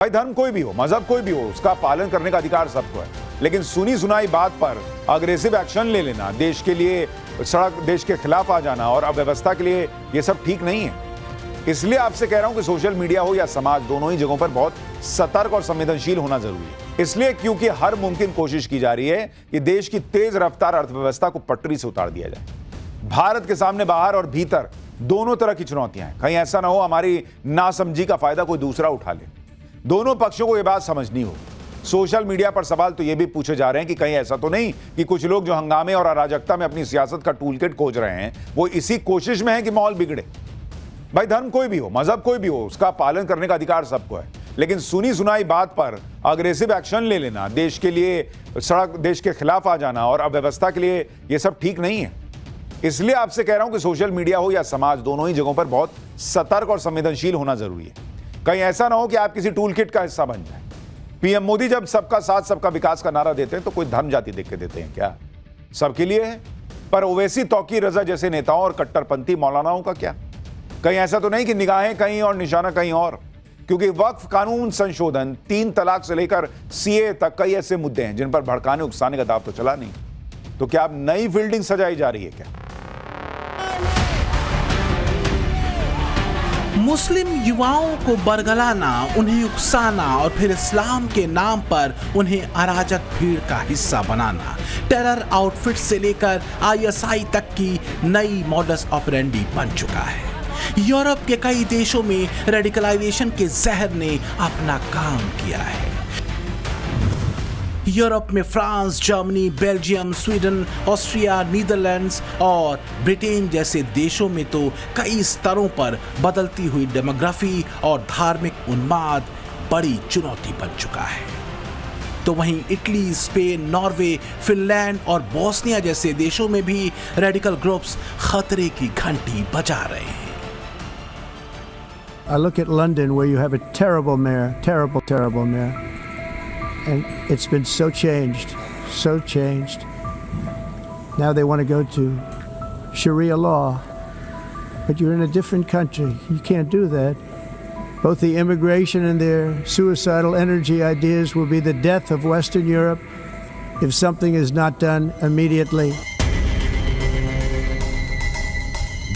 भाई धर्म कोई भी हो, मजहब कोई भी हो, उसका पालन करने का अधिकार सबको है, लेकिन सुनी सुनाई बात पर अग्रेसिव एक्शन ले लेना, देश के लिए देश के खिलाफ आ जाना और अव्यवस्था के लिए ये सब ठीक नहीं है। इसलिए आपसे कह रहा हूं कि सोशल मीडिया हो या समाज, दोनों ही जगहों पर बहुत सतर्क और संवेदनशील होना जरूरी है। इसलिए क्योंकि हर मुमकिन कोशिश की जा रही है कि देश की तेज रफ्तार अर्थव्यवस्था को पटरी से उतार दिया जाए। भारत के सामने बाहर और भीतर दोनों तरह की चुनौतियां हैं। कहीं ऐसा ना हो हमारी नासमझी का फायदा कोई दूसरा उठा ले। दोनों पक्षों को यह बात समझनी होगी। सोशल मीडिया पर सवाल तो यह भी पूछे जा रहे हैं कि कहीं ऐसा तो नहीं कि कुछ लोग जो हंगामे और अराजकता में अपनी सियासत का टूल किट खोज रहे हैं, वो इसी कोशिश में है कि माहौल बिगड़े। भाई धर्म कोई भी हो, मजहब कोई भी हो, उसका पालन करने का अधिकार सबको है, लेकिन सुनी सुनाई बात पर अग्रेसिव एक्शन ले लेना, देश के लिए देश के खिलाफ आ जाना और अव्यवस्था के लिए ये सब ठीक नहीं है। इसलिए आपसे कह रहा हूं कि सोशल मीडिया हो या समाज, दोनों ही जगहों पर बहुत सतर्क और संवेदनशील होना जरूरी है। कहीं ऐसा ना हो कि आप किसी टूल किट का हिस्सा बन जाए। पीएम मोदी जब सबका साथ सबका विकास का नारा देते हैं तो कोई धर्म जाति देख के देते हैं क्या? सबके लिए है। पर ओवैसी, तौकीर रजा जैसे नेताओं और कट्टरपंथी मौलानाओं का क्या? कहीं ऐसा तो नहीं कि निगाहें कहीं और निशाना कहीं और? क्योंकि वक्फ कानून संशोधन, 3 तलाक से लेकर सीए तक कई ऐसे मुद्दे हैं जिन पर भड़काने उकसाने का दाव तो चला नहीं। तो क्या अब नई फील्डिंग सजाई जा रही है क्या? मुस्लिम युवाओं को बरगलाना, उन्हें उकसाना और फिर इस्लाम के नाम पर उन्हें अराजक भीड़ का हिस्सा बनाना, टेरर आउटफिट से लेकर आईएसआई तक की नई मॉडस ऑपरेंडी बन चुका है। यूरोप के कई देशों में रेडिकलाइजेशन के जहर ने अपना काम किया है। यूरोप में France, Germany, Belgium, Sweden, Austria, Netherlands और ब्रिटेन जैसे देशों में तो कई स्तरों पर बदलती हुई डेमोग्राफी और धार्मिक उन्माद बड़ी चुनौती बन चुका है। तो वहीं इटली, स्पेन, नॉर्वे, फिनलैंड और बोस्निया जैसे देशों में भी रेडिकल ग्रुप्स खतरे की घंटी बजा रहे हैं। I look at London where you have a terrible mayor, terrible mayor. And it's been so changed. Now they want to go to Sharia law. But you're in a different country. You can't do that. Both the immigration and their suicidal energy ideas will be the death of Western Europe if something is not done immediately.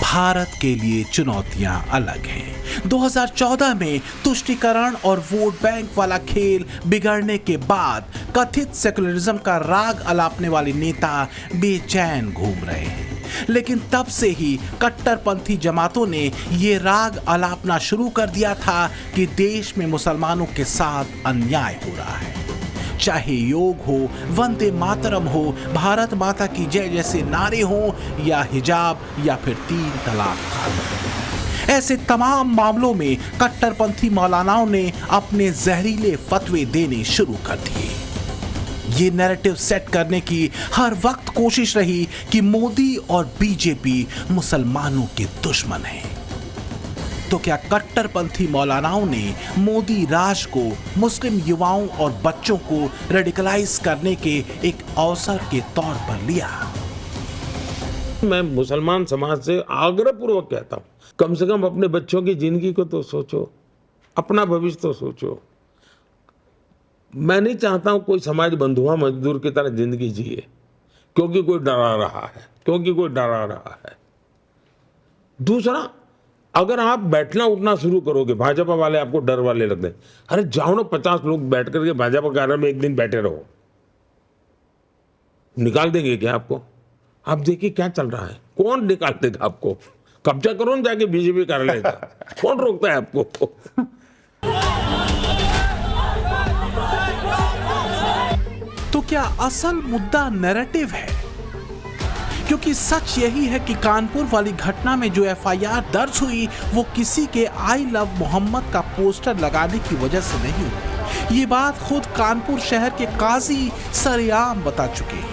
Bharat के लिए चुनौतियां अलग हैं। 2014 में तुष्टीकरण और vote bank वाला खेल बिगड़ने के बाद कथित सेकुलरिज्म का राग अलापने वाले नेता बेचैन घूम रहे हैं। लेकिन तब से ही कट्टरपंथी जमातों ने ये राग अलापना शुरू कर दिया था कि देश में मुसलमानों के साथ अन्याय हो रहा है। चाहे योग हो, वंदे मातरम हो, भारत माता की जय जैसे नारे हो, या हिजाब या फिर 3 तलाक कानून। ऐसे तमाम मामलों में कट्टरपंथी मौलानाओं ने अपने जहरीले फतवे देने शुरू कर दिए। ये नैरेटिव सेट करने की हर वक्त कोशिश रही कि मोदी और बीजेपी मुसलमानों के दुश्मन हैं। तो क्या कट्टरपंथी मौलानाओं ने मोदी राज को मुस्लिम युवाओं और बच्चों को रेडिकलाइज करने के एक अवसर के तौर पर लिया? मैं मुसलमान समाज से आग्रहपूर्वक कहता हूं, कम से कम अपने बच्चों की जिंदगी को तो सोचो, अपना भविष्य तो सोचो। मैं नहीं चाहता हूं कोई समाज बंधुआ मजदूर की तरह जिंदगी जिए क्योंकि कोई डरा रहा है। दूसरा, अगर आप बैठना उठना शुरू करोगे, भाजपा वाले आपको डर वाले लगते हैं, अरे जाओ ना 50 लोग बैठ करके भाजपा कार्यालय में एक दिन बैठे रहो, निकाल देंगे क्या आपको? आप देखिए क्या चल रहा है, कौन निकाल देगा आपको? कब्जा करो ना जाके बीजेपी कार्यालय का, कौन रोकता है आपको? तो क्या असल मुद्दा नैरेटिव है? क्योंकि सच यही है कि कानपुर वाली घटना में जो एफआईआर दर्ज हुई वो किसी के आई लव मोहम्मद का पोस्टर लगाने की वजह से नहीं हुई। ये बात खुद कानपुर शहर के काजी सरेआम बता चुके हैं।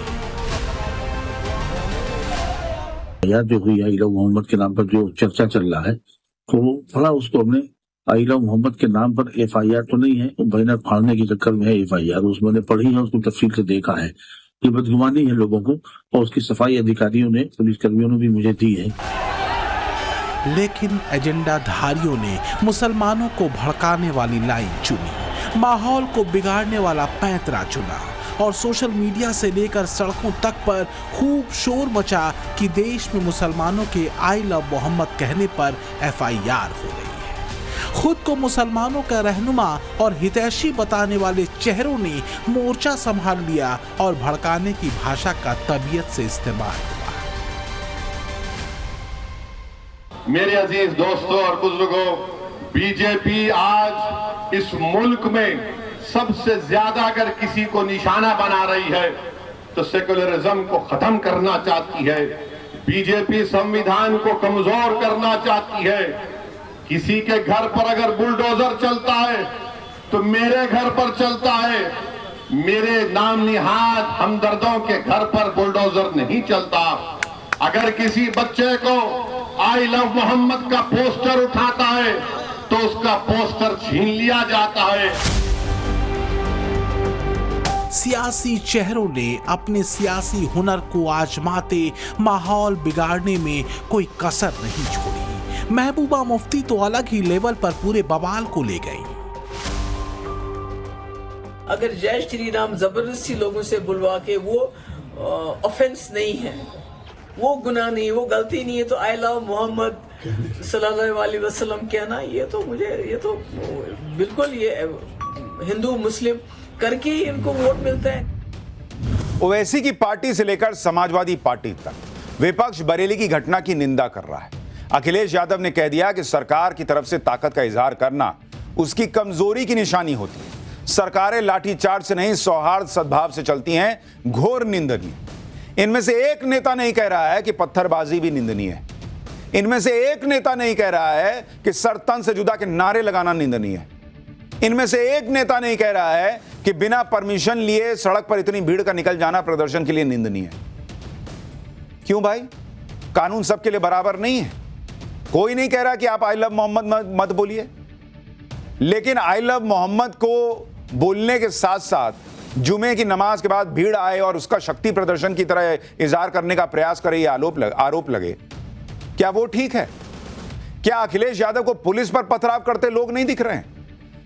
यार जो हुई आई लव मोहम्मद के नाम पर जो चर्चा चल रहा है, तो थोड़ा उसको हमने आई लव मोहम्मद के नाम पर एफआईआर तो नहीं है, बैनर फाड़ने के चक्कर में है एफआईआर। उसमें मैंने पढ़ी है, उसको तफसील से देखा है। ये बदगुमानी है लोगों को, और उसकी सफाई अधिकारियों ने, पुलिसकर्मियों ने भी मुझे दी है। लेकिन एजेंडाधारियों ने मुसलमानों को भड़काने वाली लाइन चुनी। माहौल को बिगाड़ने वाला पैंतरा चुना और सोशल मीडिया से लेकर सड़कों तक पर खूब शोर मचा कि देश में मुसलमानों के आई लव मोहम्मद कहने पर FIR हो रही है। खुद को मुसलमानों का रहनुमा और हितैषी बताने वाले चेहरों ने मोर्चा संभाल लिया और भड़काने की भाषा का तबीयत से इस्तेमाल हुआ। मेरे अजीज दोस्तों और बुजुर्गों, बीजेपी आज इस मुल्क में सबसे ज्यादा अगर किसी को निशाना बना रही है तो सेकुलरिज्म को खत्म करना चाहती है। बीजेपी संविधान को कमजोर करना चाहती है। किसी के घर पर अगर बुलडोजर चलता है तो मेरे घर पर चलता है। मेरे नाम निहाद हमदर्दों के घर पर बुलडोजर नहीं चलता। अगर किसी बच्चे को आई लव मोहम्मद का पोस्टर उठाता है तो उसका पोस्टर छीन लिया जाता है। सियासी चेहरों ने अपने सियासी हुनर को आजमाते माहौल बिगाड़ने में कोई कसर नहीं छोड़ी। महबूबा मुफ्ती तो अलग ही लेवल पर पूरे बवाल को ले गई। अगर जय श्री राम जबरदस्ती लोगों से बुलवा के वो ऑफेंस नहीं है, वो गुनाह नहीं, वो गलती नहीं है, तो आई लव मोहम्मद सल्लल्लाहु अलैहि वसल्लम कहना ये तो बिल्कुल ये हिंदू मुस्लिम करके ही इनको वोट मिलता है। ओवैसी की पार्टी से लेकर समाजवादी पार्टी तक विपक्ष बरेली की घटना की निंदा कर रहा है। अखिलेश यादव ने कह दिया कि सरकार की तरफ से ताकत का इजहार करना उसकी कमजोरी की निशानी होती है। सरकारें लाठीचार्ज से नहीं सौहार्द सद्भाव से चलती हैं, घोर निंदनीय। इनमें से एक नेता नहीं कह रहा है कि पत्थरबाजी भी निंदनीय है। इनमें से एक नेता नहीं कह रहा है कि सर तन से जुदा के नारे लगाना निंदनीय है। इनमें से एक नेता नहीं कह रहा है कि बिना परमिशन लिए सड़क पर इतनी भीड़ का निकल जाना प्रदर्शन के लिए निंदनीय है। क्यों भाई? कानून सबके लिए बराबर नहीं है। कोई नहीं कह रहा कि आप आई लव मोहम्मद मत बोलिए, लेकिन आई लव मोहम्मद को बोलने के साथ साथ जुमे की नमाज के बाद भीड़ आए और उसका शक्ति प्रदर्शन की तरह इजहार करने का प्रयास करे, ये आरोप लगे, क्या वो ठीक है? क्या अखिलेश यादव को पुलिस पर पथराव करते लोग नहीं दिख रहे हैं?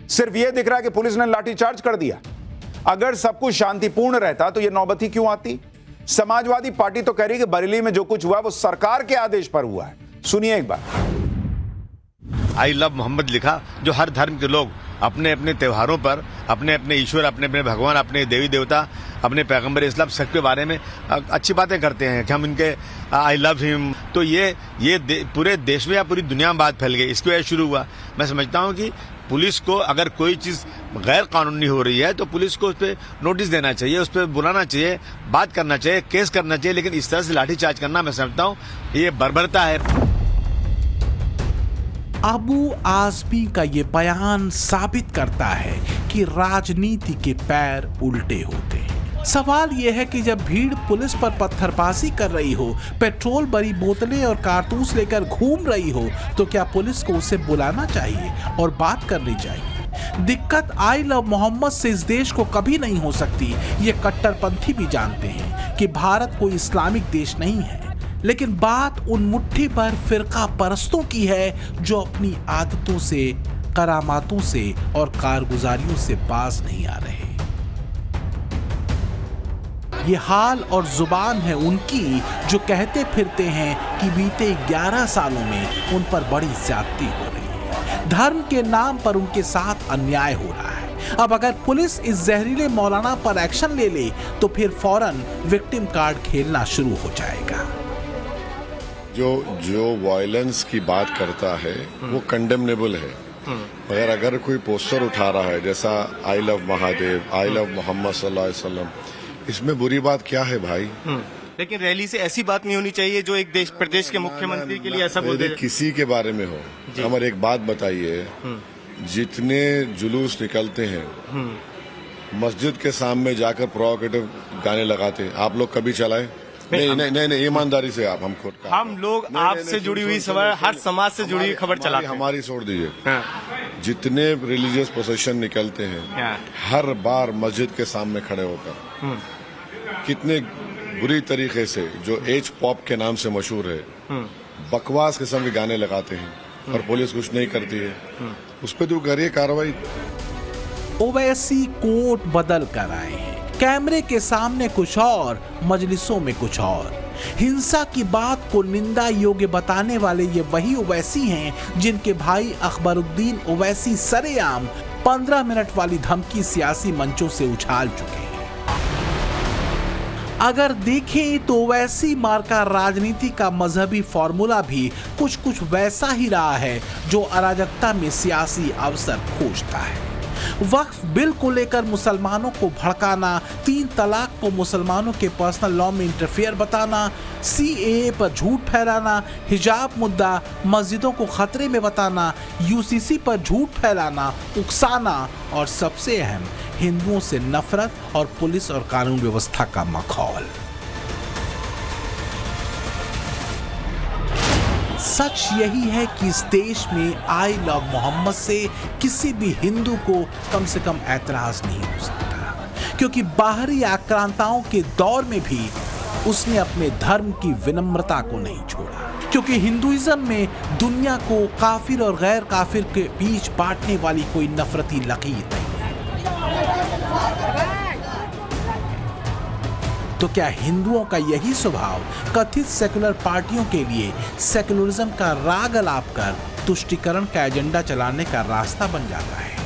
सिर्फ यह दिख रहा है कि पुलिस ने लाठीचार्ज कर दिया। अगर सब कुछ शांतिपूर्ण रहता तो यह नौबत ही क्यों आती? समाजवादी पार्टी तो कह रही है कि बरेली में जो कुछ हुआ वो सरकार के आदेश पर हुआ है। सुनिए एक बार। आई लव मोहम्मद लिखा, जो हर धर्म के लोग अपने अपने त्योहारों पर अपने अपने ईश्वर, अपने अपने भगवान, अपने देवी देवता, अपने पैगंबर इस्लाम सबके बारे में अच्छी बातें करते हैं कि हम इनके आई लव हिम। तो ये पूरे देश में या पूरी दुनिया में बात फैल गई, इसकी वजह शुरू हुआ। मैं समझता हूँ कि पुलिस को अगर कोई चीज गैर कानूनी हो रही है तो पुलिस को उस पर नोटिस देना चाहिए, उस पर बुलाना चाहिए, बात करना चाहिए, केस करना चाहिए। लेकिन इस तरह से लाठीचार्ज करना, मैं समझता हूँ ये बर्बरता है। अबू आजमी का ये बयान साबित करता है कि राजनीति के पैर उल्टे होते हैं। सवाल यह है कि जब भीड़ पुलिस पर पत्थरबाजी कर रही हो, पेट्रोल भरी बोतलें और कारतूस लेकर घूम रही हो, तो क्या पुलिस को उसे बुलाना चाहिए और बात करनी चाहिए? दिक्कत आई लव मोहम्मद से इस देश को कभी नहीं हो सकती। ये कट्टरपंथी भी जानते हैं कि भारत कोई इस्लामिक देश नहीं है, लेकिन बात उन मुट्ठी भर फिरका परस्तों की है जो अपनी आदतों से, करामातों से और कारगुजारियों से बाज नहीं आ रहे। ये हाल और जुबान है उनकी जो कहते फिरते हैं कि बीते 11 सालों में उन पर बड़ी ज्यादती हो रही है, धर्म के नाम पर उनके साथ अन्याय हो रहा है। अब अगर पुलिस इस जहरीले मौलाना पर एक्शन ले ले तो फिर फौरन विक्टिम कार्ड खेलना शुरू हो जाएगा। जो वायलेंस की बात करता है वो कंडेमनेबल है, मगर अगर कोई पोस्टर उठा रहा है जैसा I love Mahadev, I love Muhammad सल्लल्लाहु अलैहि वसल्लम, इसमें बुरी बात क्या है भाई? लेकिन रैली से ऐसी बात नहीं होनी चाहिए जो एक प्रदेश के मुख्यमंत्री के लिए ऐसा बोले। किसी के बारे में हो। हमार एक बात बताइए, जितने जुलूस निकलते हैं मस्जिद के सामने जाकर प्रोवोकेटिव गाने लगाते हैं, आप लोग कभी चलाए? नहीं, ईमानदारी से आप हम लोग आपसे जुड़ी हुई हर समाज से जुड़ी हुई खबर चलाते हैं। हमारी छोड़ दीजिए। जितने रिलीजियस प्रोसेशन निकलते हैं हर बार मस्जिद के सामने खड़े होकर कितने बुरी तरीके से, जो एज पॉप के नाम से मशहूर है, बकवास किस्म के गाने लगाते हैं और पुलिस कुछ नहीं करती है। उस पर तो करिए कार्रवाई। ओवैसी कोट बदल कर आए हैं। कैमरे के सामने कुछ और, मजलिसों में कुछ और। हिंसा की बात को निंदा योग्य बताने वाले ये वही ओवैसी हैं जिनके भाई अकबरुद्दीन ओवैसी सरेआम 15 मिनट वाली धमकी सियासी मंचों से उछाल चुके हैं। अगर देखें तो ओवैसी मार्का राजनीति का मजहबी फॉर्मूला भी कुछ कुछ वैसा ही रहा है जो अराजकता में सियासी अवसर खोजता है। वक्फ बिल को लेकर मुसलमानों को भड़काना, 3 तलाक को मुसलमानों के पर्सनल लॉ में इंटरफेयर बताना, CAA पर झूठ फैलाना, हिजाब मुद्दा मस्जिदों को खतरे में बताना, UCC पर झूठ फैलाना, उकसाना और सबसे अहम हिंदुओं से नफरत और पुलिस और कानून व्यवस्था का मखौल। सच यही है कि इस देश में आई लव मोहम्मद से किसी भी हिंदू को कम से कम ऐतराज नहीं हो सकता, क्योंकि बाहरी आक्रांताओं के दौर में भी उसने अपने धर्म की विनम्रता को नहीं छोड़ा, क्योंकि हिंदुइज्म में दुनिया को काफिर और गैर काफिर के बीच बांटने वाली कोई नफरती लकीर नहीं। तो क्या हिंदुओं का यही स्वभाव कथित सेकुलर पार्टियों के लिए सेकुलरिज्म का राग अलाप कर तुष्टीकरण का एजेंडा चलाने का रास्ता बन जाता है?